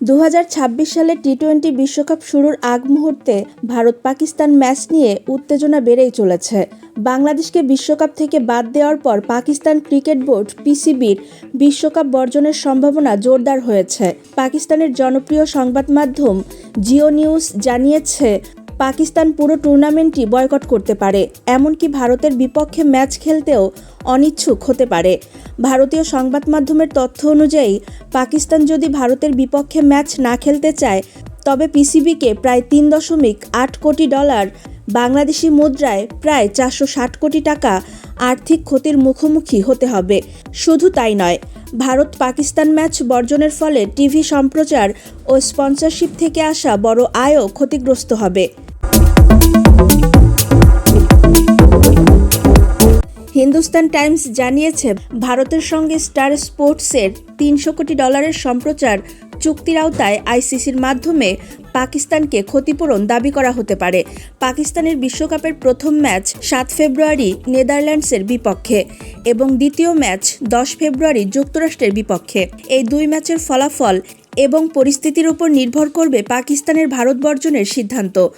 2026 সালে টি-20 বিশ্বকাপ শুরুর আগ মুহূর্তে ভারত-পাকিস্তান ম্যাচ নিয়ে উত্তেজনা বেড়েই চলেছে। বাংলাদেশকে বিশ্বকাপ থেকে বাদ দেওয়ার পর পাকিস্তান ক্রিকেট বোর্ড পিসিবির বিশ্বকাপ বর্জনের সম্ভাবনা জোরদার হয়েছে। পাকিস্তানের জনপ্রিয় সংবাদ মাধ্যম জিও নিউজ জানিয়েছে, পাকিস্তান পুরো টুর্নামেন্টই বয়কট করতে পারে, এমনকি ভারতের বিপক্ষে ম্যাচ খেলতেও অনিচ্ছুক হতে পারে। ভারতীয় সংবাদ মাধ্যমের তথ্য অনুযায়ী, পাকিস্তান যদি ভারতের বিপক্ষে ম্যাচ না খেলতে চায়, তবে পিসিবিকে প্রায় $3.8 কোটি, বাংলাদেশি মুদ্রায় প্রায় 460 কোটি টাকা আর্থিক ক্ষতির মুখোমুখি হতে হবে। শুধু তাই নয়, ভারত-পাকিস্তান ম্যাচ বর্জনের ফলে টিভি সম্প্রচার ও স্পন্সরশিপ থেকে আসা বড় আয়ও ক্ষতিগ্রস্ত হবে। হিন্দুস্তান টাইমস জানিয়েছে, ভারতের সঙ্গে স্টার স্পোর্টসের $300 কোটি সম্প্রচার চুক্তির আওতায় আইসিসির মাধ্যমে পাকিস্তানকে ক্ষতিপূরণ দাবি করা হতে পারে। পাকিস্তানের বিশ্বকাপের প্রথম ম্যাচ 7 ফেব্রুয়ারি নেদারল্যান্ডসের বিপক্ষে এবং দ্বিতীয় ম্যাচ 10 ফেব্রুয়ারি যুক্তরাষ্ট্রের বিপক্ষে। এই দুই ম্যাচের ফলাফল এবং পরিস্থিতির উপর নির্ভর করবে পাকিস্তানের ভারত বর্জনের সিদ্ধান্ত।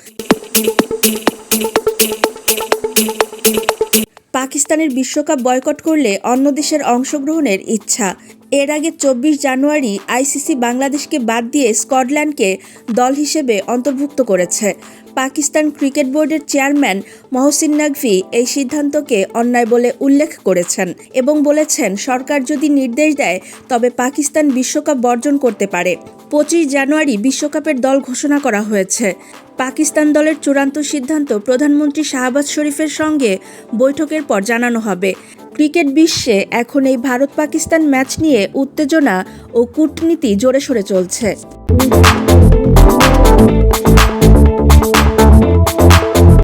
পাকিস্তানের বিশ্বকাপ বয়কট করলে অন্য দেশের অংশগ্রহণের ইচ্ছা। এর আগে 24 জানুয়ারি আইসিসি বাংলাদেশকে বাদ দিয়ে স্কটল্যান্ডকে দল হিসেবে অন্তর্ভুক্ত করেছে। পাকিস্তান ক্রিকেট বোর্ডের চেয়ারম্যান মহসিন নকভি এই সিদ্ধান্তকে অন্যায় বলে উল্লেখ করেছেন এবং বলেছেন, সরকার যদি নির্দেশ দেয় তবে পাকিস্তান বিশ্বকাপ বর্জন করতে পারে। 25 জানুয়ারি বিশ্বকাপের দল ঘোষণা করা হয়েছে। পাকিস্তান দলের চূড়ান্ত সিদ্ধান্ত প্রধানমন্ত্রী শাহবাজ শরীফের সঙ্গে বৈঠকের পর জানানো হবে। ক্রিকেট বিশ্বে এখন এই ভারত-পাকিস্তান ম্যাচ নিয়ে উত্তেজনা ও কূটনীতি জোরে সোরে চলছে।